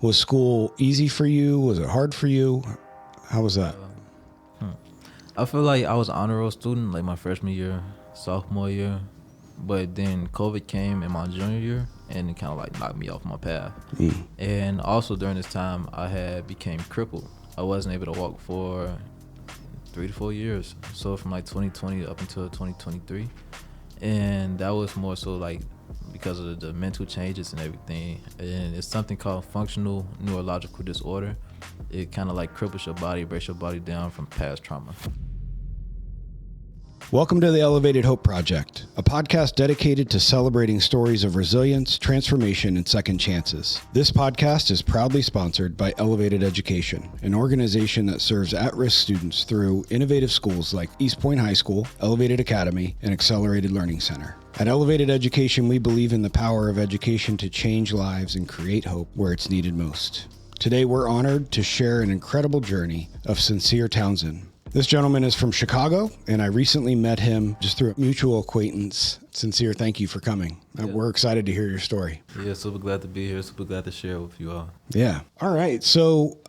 Was school easy for you? Was it hard for you? How was that? I feel like I was an honor roll student like my freshman year, sophomore year, but then COVID came in my junior year and it kind of like knocked me off my path. And also during this time I had became crippled. I wasn't able to walk for 3 to 4 years, so from like 2020 up until 2023, and that was more so like because of the mental changes and everything. And it's something called functional neurological disorder. It kind of like cripples your body, breaks your body down from past trauma. Welcome to the Elevated Hope Project, a podcast dedicated to celebrating stories of resilience, transformation, and second chances. This podcast is proudly sponsored by Elevated Education, an organization that serves at-risk students through innovative schools like East Point High School, Elevated Academy, and Accelerated Learning Center. At Elevated Education, we believe in the power of education to change lives and create hope where it's needed most. Today, we're honored to share an incredible journey of Sincere Townsend. This gentleman is from Chicago, and I recently met him just through a mutual acquaintance. Sincere, thank you for coming. Yeah. We're excited to hear your story. Yeah, super glad to be here. Super glad to share with you all. Yeah. All right. So,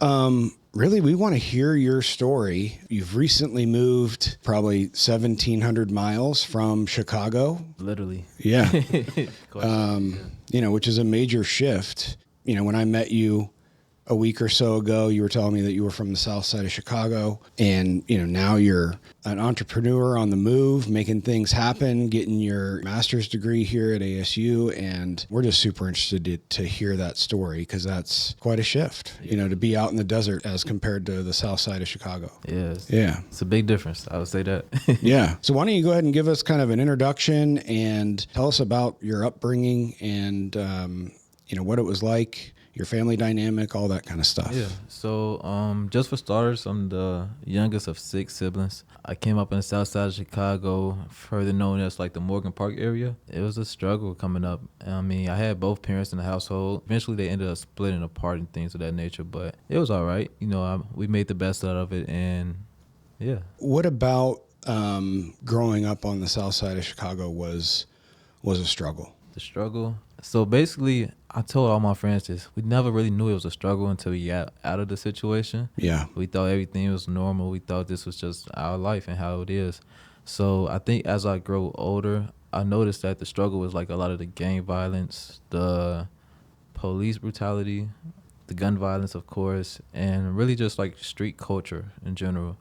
really, we want to hear your story. You've recently moved probably 1,700 miles from Chicago. Literally. Yeah. Which is a major shift. You know, when I met you a week or so ago, you were telling me that you were from the south side of Chicago, and now you're an entrepreneur on the move, making things happen, getting your master's degree here at ASU, and we're just super interested to hear that story because that's quite a shift, to be out in the desert as compared to the south side of Chicago. Yes. Yeah. It's a big difference. I would say that. Yeah. So why don't you go ahead and give us kind of an introduction and tell us about your upbringing and, what it was like, your family dynamic, all that kind of stuff. Yeah. So, just for starters, I'm the youngest of 6 siblings. I came up in the south side of Chicago, further known as like the Morgan Park area. It was a struggle coming up. I mean, I had both parents in the household. Eventually, they ended up splitting apart and things of that nature, but it was all right. We made the best out of it, and yeah. What about growing up on the south side of Chicago was a struggle? The struggle? So basically, I told all my friends this. We never really knew it was a struggle until we got out of the situation. Yeah. We thought everything was normal. We thought this was just our life and how it is. So I think as I grow older, I noticed that the struggle was like a lot of the gang violence, the police brutality, the gun violence, of course, and really just like street culture in general.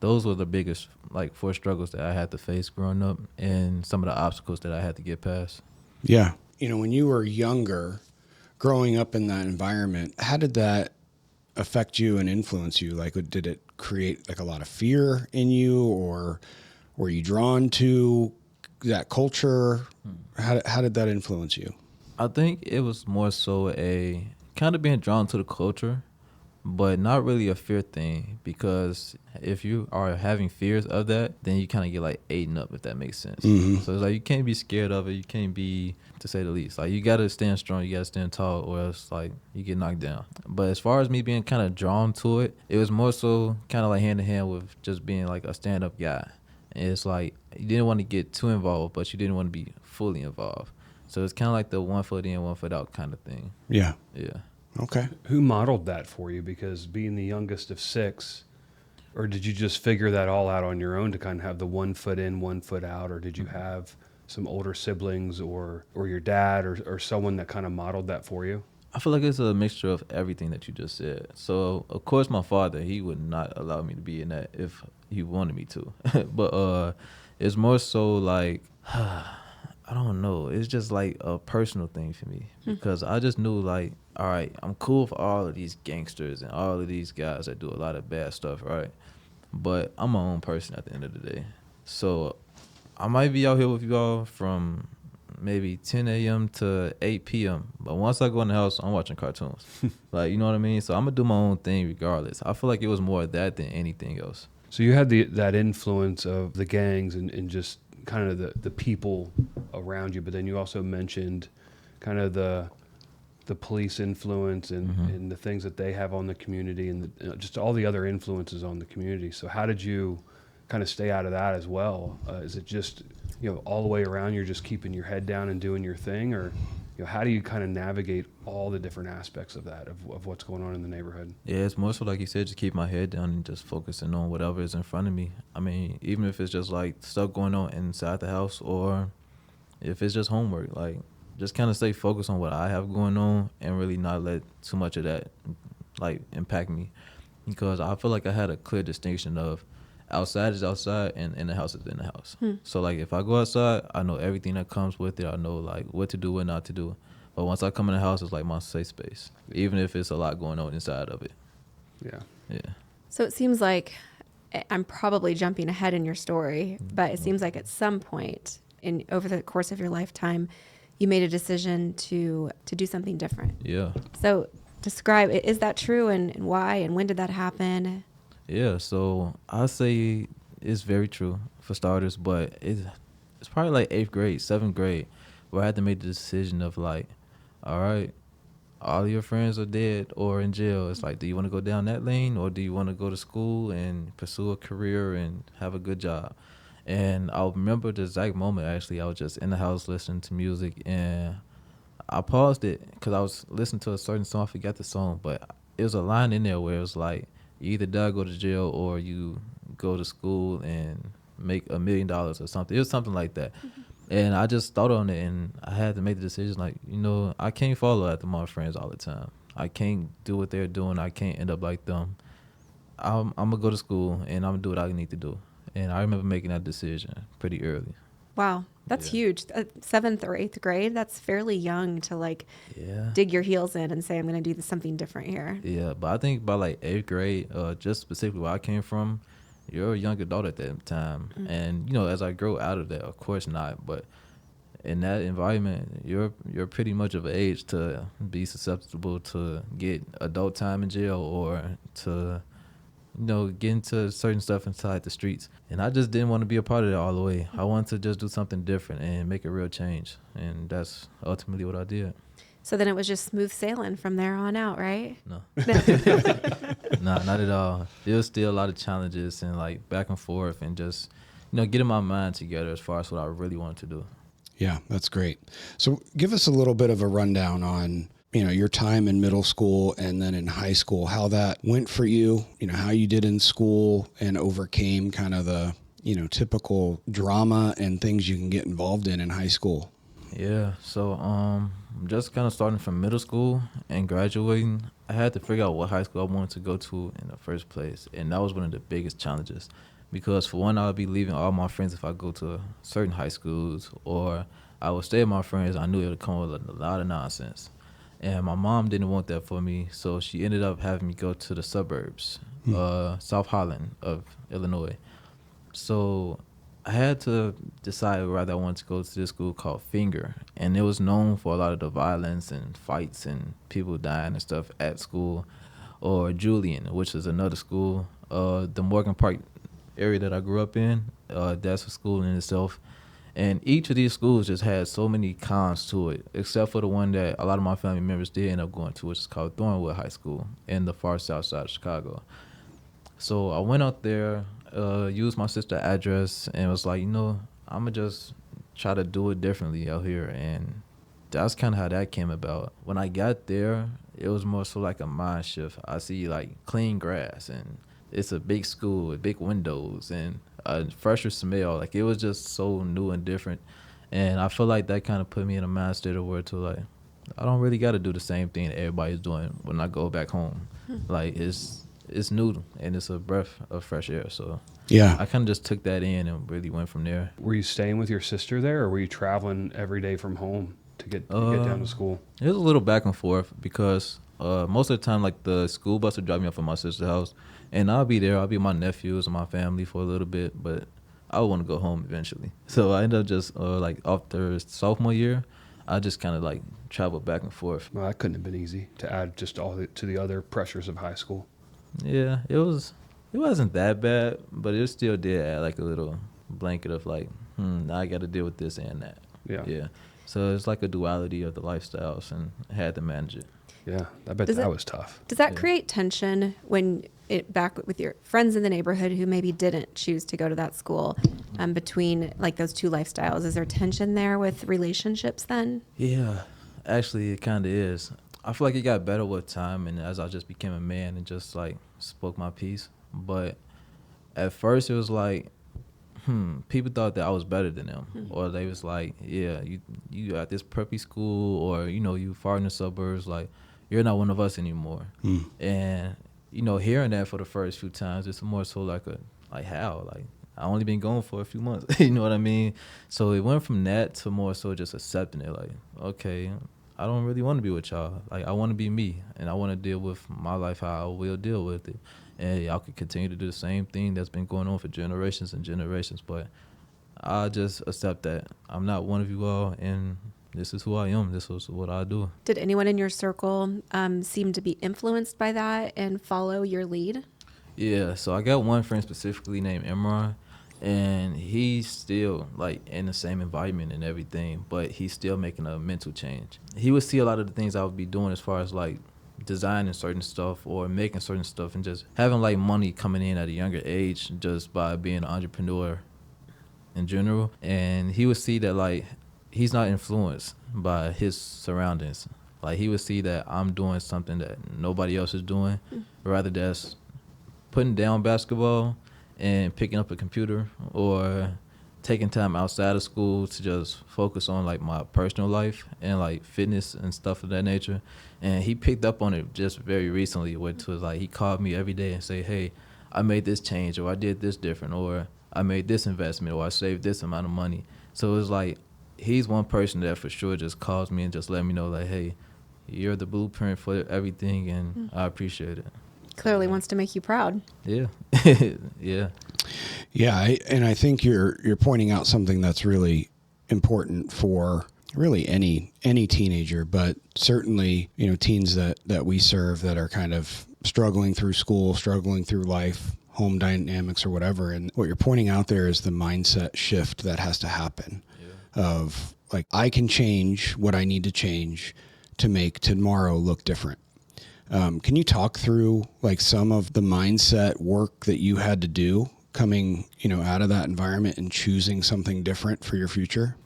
Those were the biggest 4 struggles that I had to face growing up and some of the obstacles that I had to get past. Yeah. When you were younger, growing up in that environment, how did that affect you and influence you? Like, did it create like a lot of fear in you, or were you drawn to that culture? How did that influence you? I think it was more so a kind of being drawn to the culture, but not really a fear thing, because if you are having fears of that, then you kind of get like eaten up, if that makes sense. Mm-hmm. So it's like you can't be scared of it. You can't be, to say the least. Like, you got to stand strong. You got to stand tall, or else like you get knocked down. But as far as me being kind of drawn to it, it was more so kind of like hand in hand with just being like a stand-up guy. And it's like you didn't want to get too involved, but you didn't want to be fully involved. So it's kind of like the 1 foot in, 1 foot out kind of thing. Yeah. Yeah. Okay. Who modeled that for you? Because being the youngest of 6, or did you just figure that all out on your own to kind of have the 1 foot in, 1 foot out, or did you have some older siblings or your dad or someone that kind of modeled that for you? I feel like it's a mixture of everything that you just said. So, of course, my father, he would not allow me to be in that if he wanted me to. But it's more so like, I don't know. It's just like a personal thing for me, because I just knew like, all right, I'm cool for all of these gangsters and all of these guys that do a lot of bad stuff, right? But I'm my own person at the end of the day. So I might be out here with y'all from maybe 10 a.m. to 8 p.m. But once I go in the house, I'm watching cartoons. Like, you know what I mean? So I'm going to do my own thing regardless. I feel like it was more of that than anything else. So you had that influence of the gangs and just kind of the people around you, but then you also mentioned kind of the police influence and the things that they have on the community and just all the other influences on the community. So how did you kind of stay out of that as well? Is it just, all the way around you're just keeping your head down and doing your thing, or how do you kind of navigate all the different aspects of that, of what's going on in the neighborhood? Yeah, it's more so like you said, just keep my head down and just focusing on whatever is in front of me. I mean, even if it's just like stuff going on inside the house, or if it's just homework, like just kind of stay focused on what I have going on and really not let too much of that like impact me, because I feel like I had a clear distinction of outside is outside and in the house is in the house. So like if I go outside, I know everything that comes with it. I know like what to do, what not to do. But once I come in the house, it's like my safe space, even if it's a lot going on inside of it. Yeah. So it seems like I'm probably jumping ahead in your story, but it seems like at some point over the course of your lifetime, you made a decision to do something different. Yeah. So describe, is that true, and why, and when did that happen? Yeah, so I say it's very true for starters, but it's probably like 8th grade, 7th grade, where I had to make the decision of like, all right, all your friends are dead or in jail. It's like, do you want to go down that lane, or do you want to go to school and pursue a career and have a good job? And I remember the exact moment, actually. I was just in the house listening to music, and I paused it because I was listening to a certain song. I forgot the song, but it was a line in there where it was like, you either die, go to jail, or you go to school and make $1 million or something. It was something like that. And I just thought on it, and I had to make the decision, like, I can't follow after my friends all the time. I can't do what they're doing. I can't end up like them. I'm going to go to school, and I'm going to do what I need to do. And I remember making that decision pretty early. Wow, that's huge. 7th or 8th grade, that's fairly young to like dig your heels in and say, I'm going to do something different here. Yeah, but I think by like 8th grade, just specifically where I came from, you're a young adult at that time. And, as I grow out of that, of course not. But in that environment, you're pretty much of an age to be susceptible to get adult time in jail, or to get into certain stuff inside the streets. And I just didn't want to be a part of that all the way. I wanted to just do something different and make a real change. And that's ultimately what I did. So then it was just smooth sailing from there on out, right? No. No, not at all. There was still a lot of challenges and like back and forth, and just, getting my mind together as far as what I really wanted to do. Yeah, that's great. So give us a little bit of a rundown on your time in middle school and then in high school, how that went for you, how you did in school and overcame kind of the, typical drama and things you can get involved in high school. Yeah. So, just kind of starting from middle school and graduating, I had to figure out what high school I wanted to go to in the first place. And that was one of the biggest challenges, because for one, I would be leaving all my friends if I go to certain high schools, or I would stay with my friends. I knew it would come with a lot of nonsense. And my mom didn't want that for me, so she ended up having me go to the suburbs, South Holland of Illinois. So I had to decide whether I wanted to go to this school called Finger. And it was known for a lot of the violence and fights and people dying and stuff at school. Or Julian, which is another school. The Morgan Park area that I grew up in, that's a school in itself. And each of these schools just had so many cons to it, except for the one that a lot of my family members did end up going to, which is called Thornwood High School in the far south side of Chicago. So I went out there, used my sister's address, and was like, I'm going to just try to do it differently out here. And that's kind of how that came about. When I got there, it was more so like a mind shift. I see like clean grass, and it's a big school with big windows and a fresher smell. Like, it was just so new and different. And I feel like that kind of put me in a mind state of where to like, I don't really got to do the same thing that everybody's doing when I go back home. Like, it's new and it's a breath of fresh air. So yeah, I kind of just took that in and really went from there. Were you staying with your sister there, or were you traveling every day from home to get down to school? It was a little back and forth, because most of the time, like, the school bus would drop me off at my sister's house, and I'll be there. I'll be with my nephews and my family for a little bit, but I would want to go home eventually. So I ended up just like after sophomore year, I just kind of like traveled back and forth. Well, that couldn't have been easy to add just to the other pressures of high school. Yeah, it wasn't that bad, but it still did add like a little blanket of like, now I got to deal with this and that. Yeah. So it's like a duality of the lifestyles, and I had to manage it. Yeah, I bet that was tough. Does that create tension when back with your friends in the neighborhood who maybe didn't choose to go to that school, between like those two lifestyles? Is there tension there with relationships then? Yeah, Actually, it kind of is. I feel like it got better with time and as I just became a man and just like spoke my piece. But at first it was like, people thought that I was better than them, or they was like, yeah, you at this preppy school, or you far in the suburbs, like you're not one of us anymore. And hearing that for the first few times, it's more so like how I only been going for a few months, you know what I mean? So it went from that to more so just accepting it, like, okay, I don't really want to be with y'all. Like I want to be me, and I want to deal with my life how I will deal with it. And y'all can continue to do the same thing that's been going on for generations and generations. But I just accept that I'm not one of you all, and this is who I am. This is what I do. Did anyone in your circle seem to be influenced by that and follow your lead? Yeah, so I got one friend specifically named Imran, and he's still like in the same environment and everything, but he's still making a mental change. He would see a lot of the things I would be doing as far as like designing certain stuff or making certain stuff and just having like money coming in at a younger age just by being an entrepreneur in general. And he would see that like he's not influenced by his surroundings. Like he would see that I'm doing something that nobody else is doing, rather that's putting down basketball and picking up a computer or taking time outside of school to just focus on like my personal life and like fitness and stuff of that nature. And he picked up on it just very recently, which was like he called me every day and say, hey, I made this change, or I did this different, or I made this investment, or I saved this amount of money. So it was like he's one person that for sure just calls me and just let me know like, hey, you're the blueprint for everything, and I appreciate it. Clearly wants to make you proud. Yeah. Yeah. Yeah, I think you're pointing out something that's really important for really any teenager, but certainly teens that we serve that are kind of struggling through school, struggling through life, home dynamics or whatever. And what you're pointing out there is the mindset shift that has to happen. Of like, I can change what I need to change to make tomorrow look different. Can you talk through like some of the mindset work that you had to do coming, out of that environment and choosing something different for your future?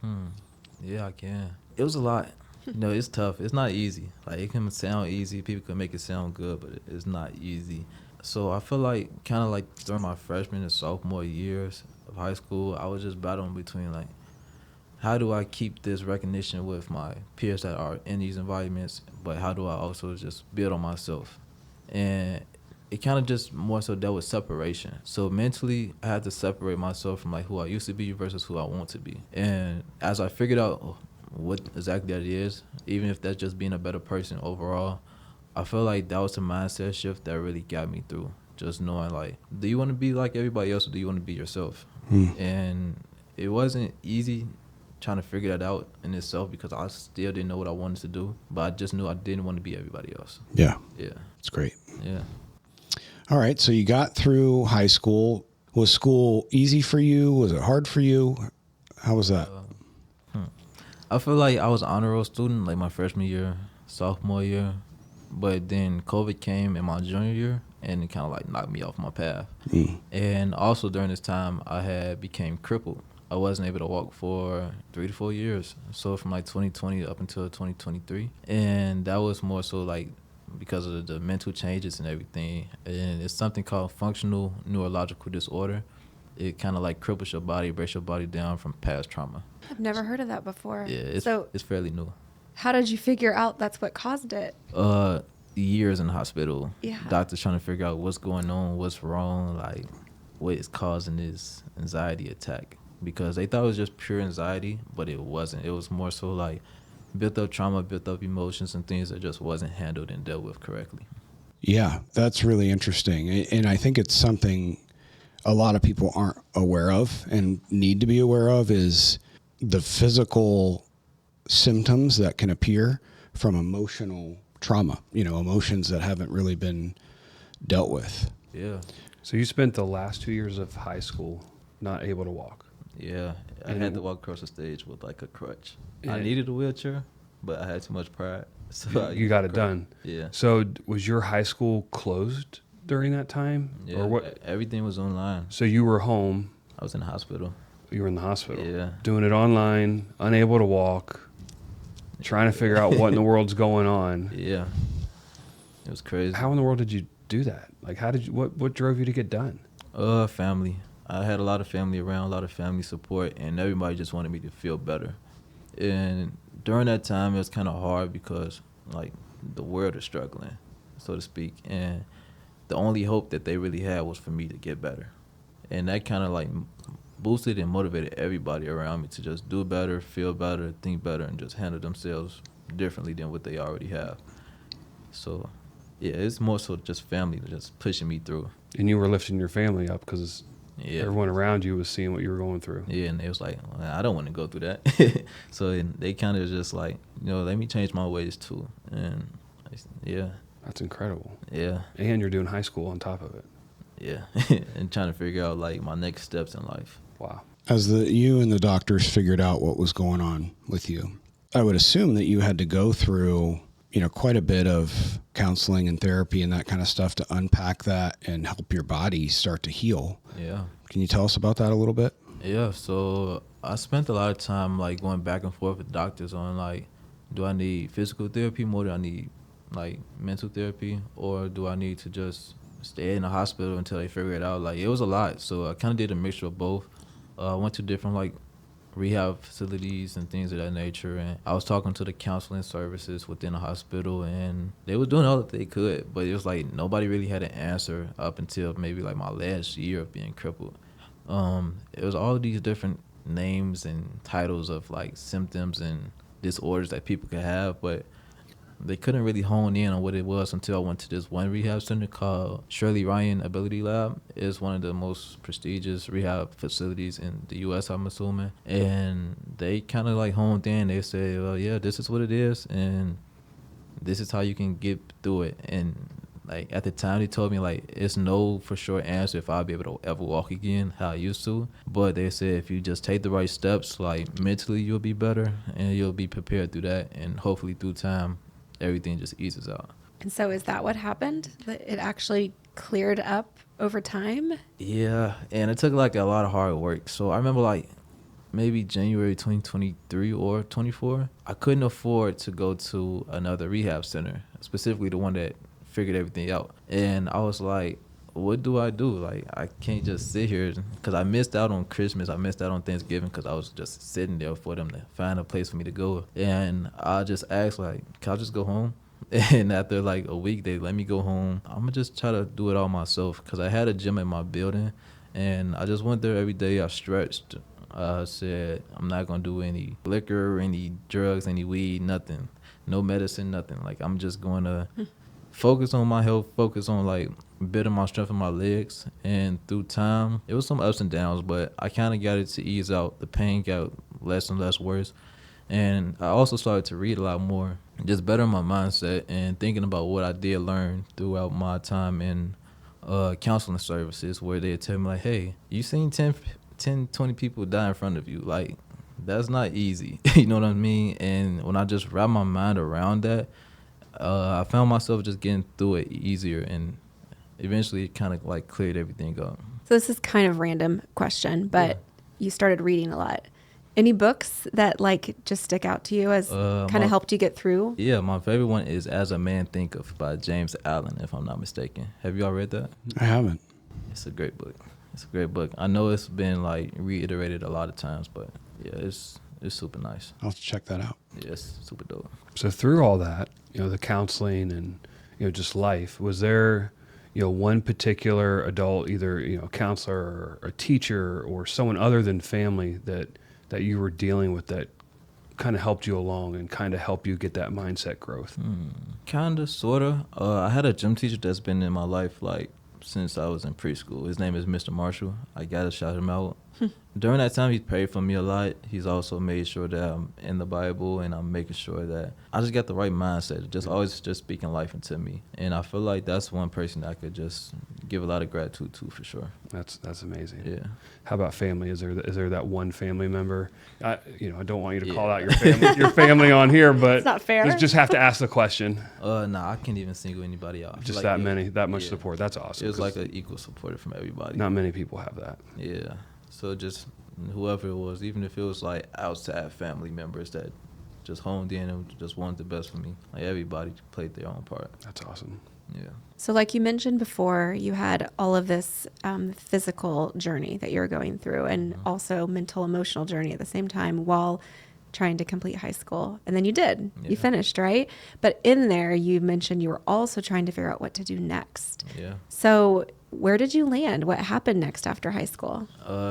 Yeah, I can. It was a lot. It's tough. It's not easy. Like it can sound easy. People can make it sound good, but it's not easy. So I feel like kind of like during my freshman and sophomore years of high school, I was just battling between like, how do I keep this recognition with my peers that are in these environments, but how do I also just build on myself? And it kind of just more so dealt with separation. So mentally, I had to separate myself from like who I used to be versus who I want to be. And as I figured out what exactly that is, even if that's just being a better person overall, I feel like that was the mindset shift that really got me through. Just knowing like, do you want to be like everybody else, or do you want to be yourself? And it wasn't easy trying to figure that out in itself because I still didn't know what I wanted to do, but I just knew I didn't want to be everybody else. Yeah. It's great. Yeah. All right, so you got through high school. Was school easy for you? Was it hard for you? How was that? I feel like I was an honor roll student like my freshman year, sophomore year, but then COVID came in my junior year and it kind of like knocked me off my path. And also during this time I had became crippled. I wasn't able to walk for 3 to 4 years. So from like 2020 up until 2023. And that was more so like because of the mental changes and everything. And it's something called functional neurological disorder. It kind of like cripples your body, breaks your body down from past trauma. I've never heard of that before. Yeah, it's fairly new. How did you figure out that's what caused it? Years in the hospital. Yeah. Doctors trying to figure out what's going on, what's wrong, like what is causing this anxiety attack. Because they thought it was just pure anxiety, but it wasn't. It was more so like built up trauma, built up emotions and things that just wasn't handled and dealt with correctly. Yeah, that's really interesting. And I think it's something a lot of people aren't aware of and need to be aware of is the physical symptoms that can appear from emotional trauma, emotions that haven't really been dealt with. Yeah. So you spent the last 2 years of high school not able to walk. Yeah, I had to walk across the stage with like a crutch. I needed a wheelchair, but I had too much pride. So you got it done. Yeah. So was your high school closed during that time? Yeah, or what? Everything was online. So you were home. I was in the hospital. You were in the hospital. Yeah. Doing it online, unable to walk. trying to figure out what in the world's going on. Yeah, it was crazy. How in the world did you do that? Like, what drove you to get done? Family. I had a lot of family around, a lot of family support, and everybody just wanted me to feel better. And during that time, it was kind of hard because, like, the world is struggling, so to speak, and the only hope that they really had was for me to get better. And that kind of, like, boosted and motivated everybody around me to just do better, feel better, think better, and just handle themselves differently than what they already have. So, yeah, it's more so just family just pushing me through. And you were lifting your family up because everyone around you was seeing what you were going through. Yeah, and they was like, well, I don't want to go through that. So they kind of just like, let me change my ways too. And yeah. That's incredible. Yeah. And you're doing high school on top of it. Yeah. And trying to figure out like my next steps in life. Wow. As you and the doctors figured out what was going on with you, I would assume that you had to go through, quite a bit of counseling and therapy and that kind of stuff to unpack that and help your body start to heal. Yeah. Can you tell us about that a little bit? Yeah. So I spent a lot of time like going back and forth with doctors on like, do I need physical therapy more than I need like mental therapy, or do I need to just stay in the hospital until they figure it out? Like, it was a lot. So I kind of did a mixture of both. I went to different like rehab facilities and things of that nature, and I was talking to the counseling services within the hospital, and they was doing all that they could, but it was like nobody really had an answer up until maybe like my last year of being crippled. It was all of these different names and titles of like symptoms and disorders that people could have, but they couldn't really hone in on what it was until I went to this one rehab center called Shirley Ryan Ability Lab. It's one of the most prestigious rehab facilities in the U.S., I'm assuming. And they kind of like honed in. They said, well, yeah, this is what it is, and this is how you can get through it. And like at the time, they told me like it's no for sure answer if I'll be able to ever walk again how I used to. But they said if you just take the right steps, like mentally you'll be better and you'll be prepared through that, and hopefully through time, everything just eases out. And so is that what happened? That it actually cleared up over time? Yeah, and it took like a lot of hard work. So I remember like maybe January 2023 or 24, I couldn't afford to go to another rehab center, specifically the one that figured everything out. And I was like, what do I do? Like, I can't just sit here, because I missed out on Christmas. I missed out on Thanksgiving because I was just sitting there for them to find a place for me to go. And I just asked, like, can I just go home? And after like a week, they let me go home. I'm going to just try to do it all myself, because I had a gym in my building, and I just went there every day. I stretched. I said, I'm not going to do any liquor, any drugs, any weed, nothing. No medicine, nothing. Like, I'm just going to focus on my health, focus on like building my strength in my legs. And through time, it was some ups and downs, but I kind of got it to ease out. The pain got less and less worse. And I also started to read a lot more, just better my mindset and thinking about what I did learn throughout my time in counseling services, where they'd tell me like, hey, you seen 10, 20 people die in front of you. Like, that's not easy. You know what I mean? And when I just wrap my mind around that, I found myself just getting through it easier, and eventually it kind of like cleared everything up. So this is kind of random question, but you started reading a lot. Any books that like just stick out to you as kind of helped you get through? Yeah, my favorite one is As a Man Thinketh by James Allen, if I'm not mistaken. Have you all read that? I haven't. It's a great book. It's a great book. I know it's been like reiterated a lot of times, but yeah, it's super nice. I'll have to check that out. Yeah, it's super dope. So through all that, the counseling and, just life, was there, one particular adult, either, counselor or a teacher or someone other than family that you were dealing with that kind of helped you along and kind of helped you get that mindset growth? Kind of, sort of. I had a gym teacher that's been in my life like since I was in preschool. His name is Mr. Marshall. I got to shout him out. During that time, he prayed for me a lot. He's also made sure that I'm in the Bible, and I'm making sure that I just got the right mindset, just always just speaking life into me. And I feel like that's one person I could just give a lot of gratitude to, for sure. That's amazing. Yeah. How about family? Is there that one family member? I don't want you to call out your family on here, but it's not fair. You just have to ask the question. Nah, I can't even single anybody out. Just like, that much support. That's awesome. It was like an equal support from everybody. Not many people have that. Yeah. So just whoever it was, even if it was like outside family members that just honed in and just wanted the best for me. Like everybody played their own part. That's awesome. Yeah. So like you mentioned before, you had all of this physical journey that you were going through and also mental, emotional journey at the same time while trying to complete high school. And then you did. Yeah. You finished, right? But in there, you mentioned you were also trying to figure out what to do next. Yeah. So where did you land? What happened next after high school?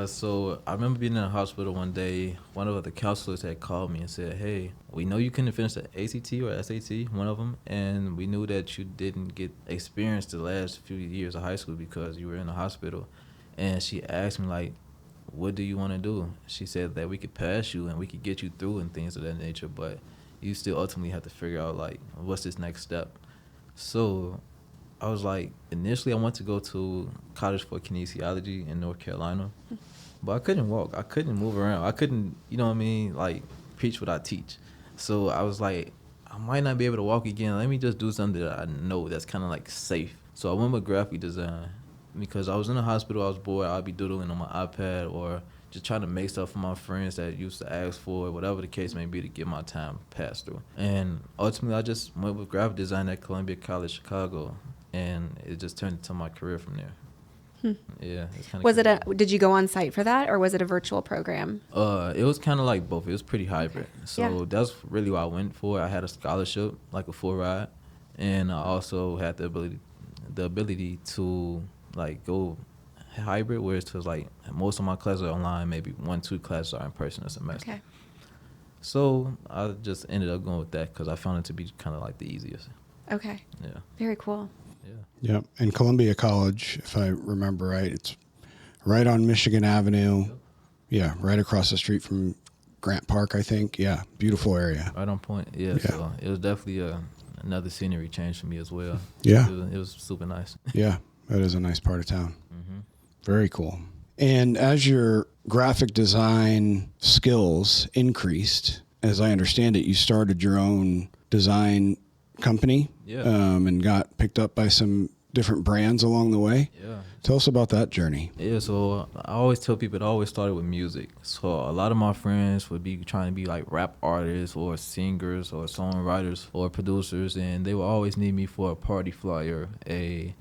So I remember being in the hospital one day. One of the counselors had called me and said, hey, we know you couldn't finish the ACT or SAT, one of them, and we knew that you didn't get experience the last few years of high school because you were in the hospital. And she asked me, like, what do you want to do? She said that we could pass you and we could get you through and things of that nature, but you still ultimately have to figure out, like, what's this next step? So I was like, initially I wanted to go to college for kinesiology in North Carolina, but I couldn't walk. I couldn't move around. I couldn't, you know what I mean, like, preach what I teach. So I was like, I might not be able to walk again. Let me just do something that I know that's kind of, like, safe. So I went with graphic design because I was in the hospital. I was bored. I'd be doodling on my iPad or just trying to make stuff for my friends that used to ask for it, whatever the case may be, to get my time passed through. And ultimately, I just went with graphic design at Columbia College, Chicago. And it just turned into my career from there. Yeah, it's kind of. Was it did you go on site for that, or was it a virtual program? It was kind of like both. It was pretty hybrid. Okay. So Yeah. that's really what I went for. I had a scholarship, like a full ride, and I also had the ability to like go hybrid, where it's like most of my classes are online. Maybe 1-2 classes are in person a semester. Okay. So I just ended up going with that because I found it to be kind of like the easiest. Okay. Yeah. Very cool. Yeah. Yep. And Columbia College, if I remember right, it's right on Michigan Avenue. Yep. Yeah, right across the street from Grant Park, I think. Yeah, beautiful area. Right on point. Yeah. So it was definitely another scenery change for me as well. Yeah. It was super nice. Yeah, that is a nice part of town. Mm-hmm. Very cool. And as your graphic design skills increased, as I understand it, you started your own design company. Yeah. And got picked up by some different brands along the way. Yeah. Tell us about that journey. Yeah, so I always tell people it always started with music. So a lot of my friends would be trying to be like rap artists or singers or songwriters or producers, and they would always need me for a party flyer, a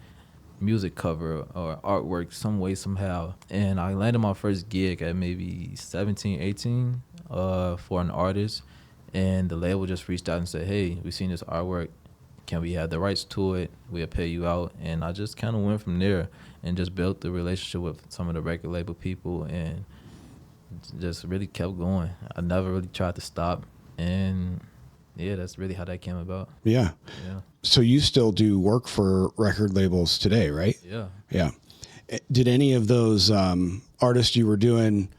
music cover or artwork some way, somehow. And I landed my first gig at maybe 17, 18 for an artist, and the label just reached out and said, hey, we've seen this artwork. Can we have the rights to it? We'll pay you out. And I just kind of went from there and just built the relationship with some of the record label people and just really kept going. I never really tried to stop. And yeah, that's really how that came about. Yeah. Yeah. So you still do work for record labels today, right? Yeah. Yeah. Did any of those artists you were doing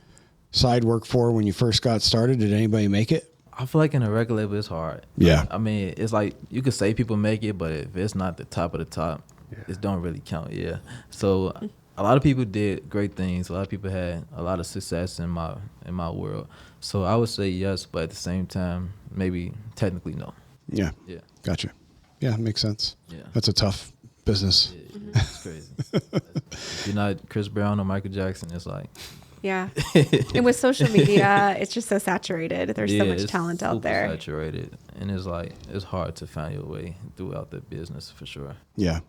side work for when you first got started, did anybody make it? I feel like in a record label, it's hard. Yeah. I mean, it's like you could say people make it, but if it's not the top of the top, Yeah. it don't really count. Yeah. So a lot of people did great things. A lot of people had a lot of success in my world. So I would say yes, but at the same time, maybe technically no. Yeah. Yeah. Gotcha. Yeah, makes sense. Yeah. That's a tough business. It's crazy. If you're not Chris Brown or Michael Jackson, it's like. Yeah. And with social media, it's just so saturated. There's so much it's talent out super there. saturated, and it's like it's hard to find your way throughout the business for sure. Yeah.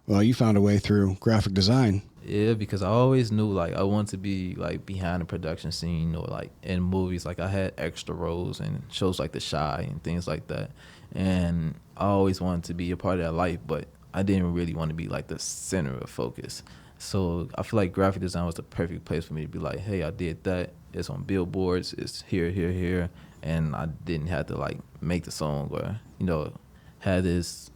Well, you found a way through graphic design. Yeah, because I always knew like I wanted to be like behind the production scene or like in movies. Like I had extra roles in shows like The Chi and things like that, and I always wanted to be a part of that life, but I didn't really want to be like the center of focus. So I feel like graphic design was the perfect place for me to be like, hey, I did that. It's on billboards. It's here, here, here. And I didn't have to like make the song or, you know, have this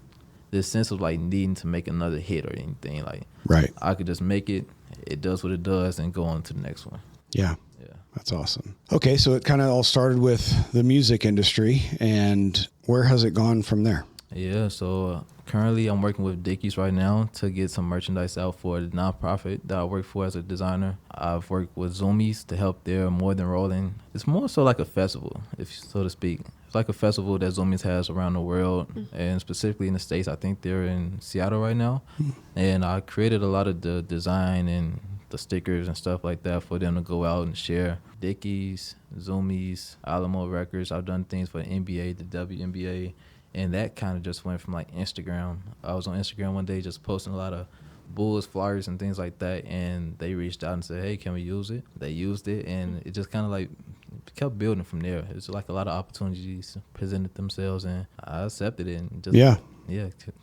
sense of like needing to make another hit or anything. Like Right. I could just make it. It does what it does and go on to the next one. Yeah. Yeah. That's awesome. Okay. So it kind of all started with the music industry, and where has it gone from there? Yeah, so currently I'm working with Dickies right now to get some merchandise out for the nonprofit that I work for as a designer. I've worked with Zoomies to help their More Than Rolling. It's more so like a festival, if so to speak. It's like a festival that Zoomies has around the world, and specifically in the States. I think they're in Seattle right now. And I created a lot of the design and the stickers and stuff like that for them to go out and share. Dickies, Zoomies, Alamo Records. I've done things for the NBA, the WNBA, and that kind of just went from like Instagram. I was on Instagram one day just posting a lot of Bulls flyers and things like that, and they reached out and said, hey, can we use it? They used it, and it just kind of like kept building from there. It's like a lot of opportunities presented themselves, and I accepted it and just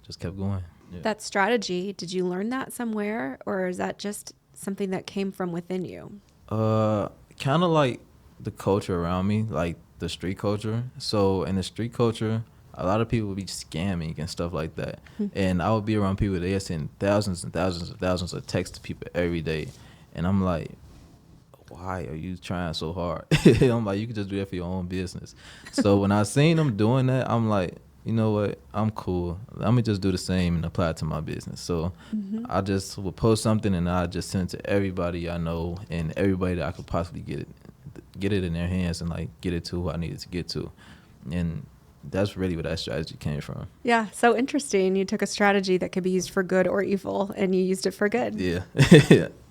just kept going. Yeah. That strategy, did you learn that somewhere, or is that just something that came from within you? Kind of like the culture around me, like the street culture. So in the street culture, a lot of people would be scamming and stuff like that. And I would be around people, they are sending thousands and thousands and thousands of texts to people every day. And I'm like, why are you trying so hard? I'm like, you can just do that for your own business. So when I seen them doing that, I'm like, you know what, I'm cool. Let me just do the same and apply it to my business. So I just would post something and I just send it to everybody I know and everybody that I could possibly get it in their hands and like get it to who I needed to get to. And that's really where that strategy came from. Yeah, so interesting. You took a strategy that could be used for good or evil, and you used it for good. Yeah.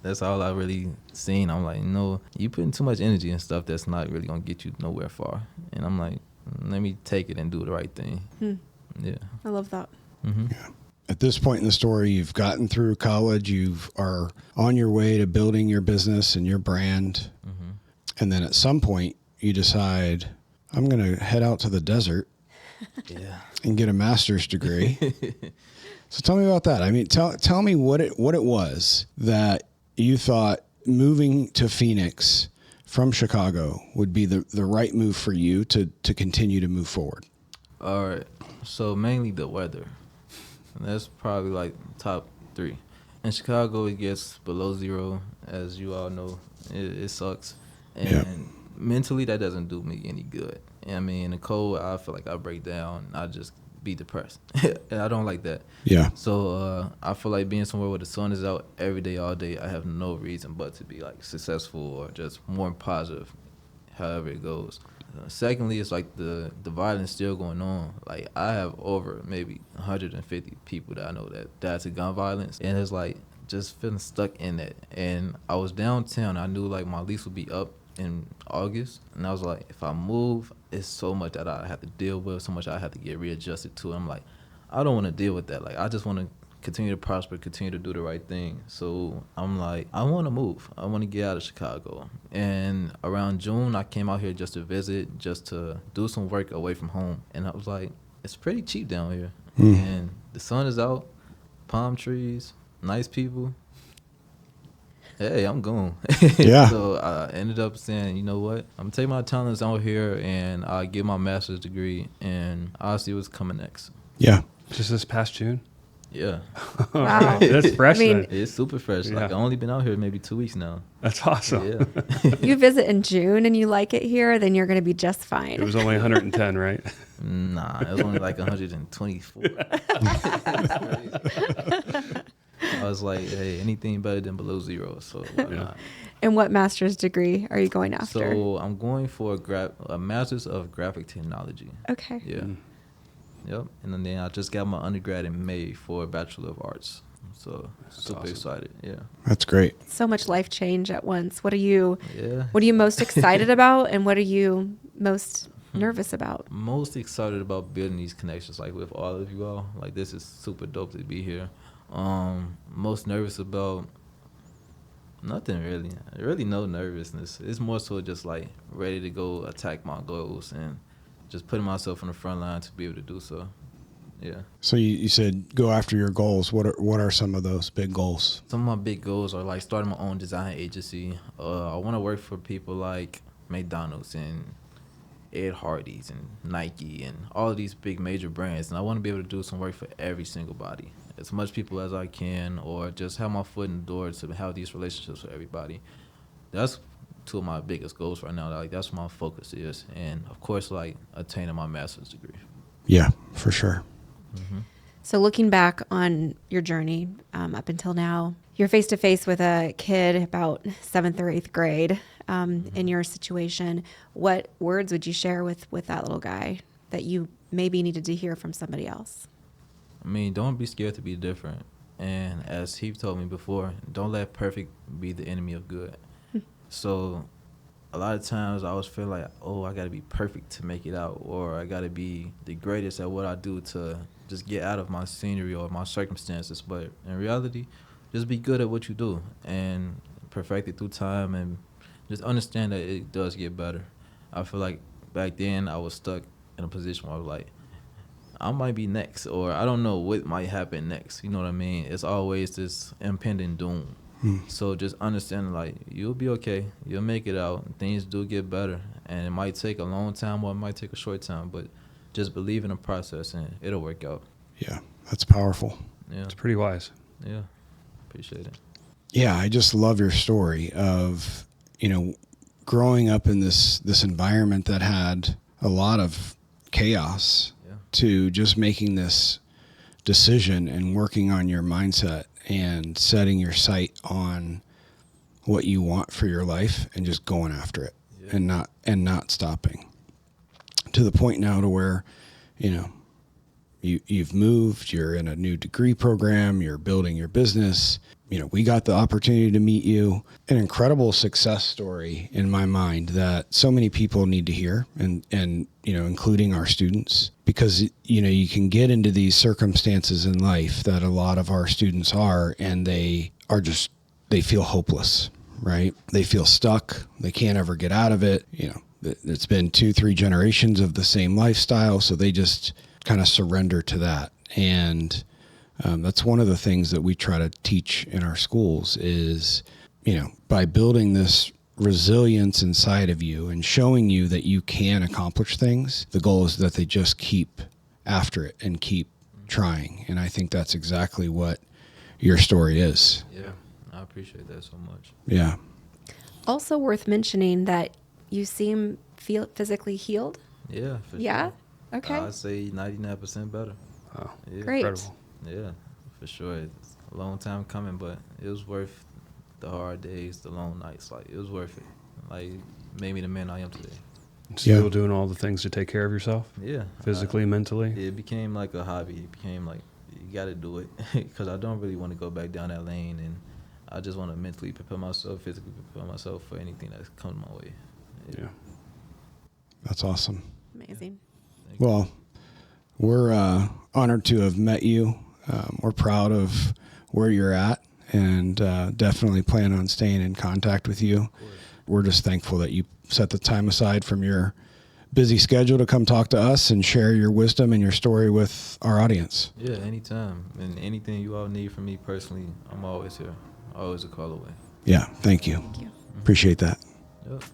That's all I really seen. I'm like, no, you putting too much energy in stuff that's not really going to get you nowhere far. And I'm like, let me take it and do the right thing. Yeah. I love that. Yeah. At this point in the story, you've gotten through college, you are on your way to building your business and your brand. And then at some point you decide, I'm going to head out to the desert and get a master's degree. So tell me about that. I mean, tell me what it was that you thought moving to Phoenix from Chicago would be the right move for you to continue to move forward. All right. So mainly the weather. And that's probably like top 3. In Chicago, it gets below 0, as you all know. It sucks. And mentally, that doesn't do me any good. I mean, in the cold, I feel like I break down. I just be depressed. And I don't like that. Yeah. So I feel like being somewhere where the sun is out every day, all day, I have no reason but to be like successful or just more positive, however it goes. Secondly, it's like the violence still going on. Like I have over maybe 150 people that I know that died to gun violence. And it's like just feeling stuck in that. And I was downtown. I knew like my lease would be up in August, and I was like, if I move, it's so much that I have to deal with, so much I have to get readjusted to. I'm like, I don't want to deal with that. Like, I just want to continue to prosper, continue to do the right thing. So I'm like, I want to move. I want to get out of Chicago. And around June, I came out here just to visit, just to do some work away from home. And I was like, it's pretty cheap down here. And the sun is out, palm trees, nice people. Hey, I'm going. Yeah. So I ended up saying, you know what? I'm going to take my talents out here and I'll get my master's degree and I'll see what's coming next. Yeah. Just this past June? Yeah. Wow. That's fresh. I mean, then. It's super fresh. Yeah. Like, I've only been out here maybe 2 weeks now. That's awesome. Yeah. You visit in June and you like it here, then you're going to be just fine. It was only 110, right? Nah, it was only like 124. I was like, hey, anything better than below 0, so why not? And what master's degree are you going after? So I'm going for a master's of graphic technology. Okay. Yeah. Yep. And then I just got my undergrad in May for a Bachelor of Arts. So super excited. Yeah. That's great. So much life change at once. What are you most excited about, and what are you most nervous about? Most excited about building these connections, like with all of you all. Like, this is super dope to be here. Most nervous about nothing really no nervousness. It's more so just like ready to go attack my goals and just putting myself on the front line to be able to do so. Yeah. So you said go after your goals. What are some of those big goals? Some of my big goals are like starting my own design agency. I want to work for people like McDonald's and Ed Hardy's and Nike and all of these big major brands, and I want to be able to do some work for every single body, as much people as I can, or just have my foot in the door to have these relationships with everybody. That's 2 of my biggest goals right now. Like, that's what my focus is, and of course, like attaining my master's degree. Yeah, for sure. Mm-hmm. So looking back on your journey up until now, you're face to face with a kid about 7th or 8th grade. In your situation, what words would you share with that little guy that you maybe needed to hear from somebody else? I mean, don't be scared to be different. And as he told me before, don't let perfect be the enemy of good. So a lot of times I always feel like, oh, I got to be perfect to make it out, or I got to be the greatest at what I do to just get out of my scenery or my circumstances. But in reality, just be good at what you do and perfect it through time, and just understand that it does get better. I feel like back then I was stuck in a position where I was like, I might be next, or I don't know what might happen next. You know what I mean? It's always this impending doom. So just understand, like, you'll be okay. You'll make it out. Things do get better. And it might take a long time or it might take a short time, but just believe in the process and it'll work out. Yeah, that's powerful. Yeah. It's pretty wise. Yeah. Appreciate it. Yeah, I just love your story of, you know, growing up in this environment that had a lot of chaos, to just making this decision and working on your mindset and setting your sight on what you want for your life and just going after it, and not stopping, to the point now to where, you know, you've moved, you're in a new degree program, you're building your business. You know, we got the opportunity to meet you. An incredible success story in my mind that so many people need to hear, and you know, including our students, because, you know, you can get into these circumstances in life that a lot of our students are, and they feel hopeless, right? They feel stuck. They can't ever get out of it. You know, it's been 2-3 generations of the same lifestyle, so they just kind of surrender to that. And that's one of the things that we try to teach in our schools is, you know, by building this resilience inside of you and showing you that you can accomplish things, the goal is that they just keep after it and keep trying. And I think that's exactly what your story is. Yeah, I appreciate that so much. Yeah. Also worth mentioning that you seem physically healed. Yeah, for Yeah? sure. Okay. I'd say 99% better. Oh, Yeah. Great. incredible. Yeah, for sure. It's a long time coming, but it was worth the hard days, the long nights. Like, it was worth it. Like, made me the man I am today. Still doing all the things to take care of yourself? Yeah. Physically, mentally? It became like a hobby. It became like, you got to do it. Because I don't really want to go back down that lane. And I just want to mentally prepare myself, physically prepare myself for anything that comes my way. Yeah. That's awesome. Amazing. Well, we're honored to have met you. We're proud of where you're at, and definitely plan on staying in contact with you. We're just thankful that you set the time aside from your busy schedule to come talk to us and share your wisdom and your story with our audience. Yeah, anytime. And anything you all need from me personally, I'm always here. Always a call away. Yeah, thank you. Thank you. Appreciate that. Yep.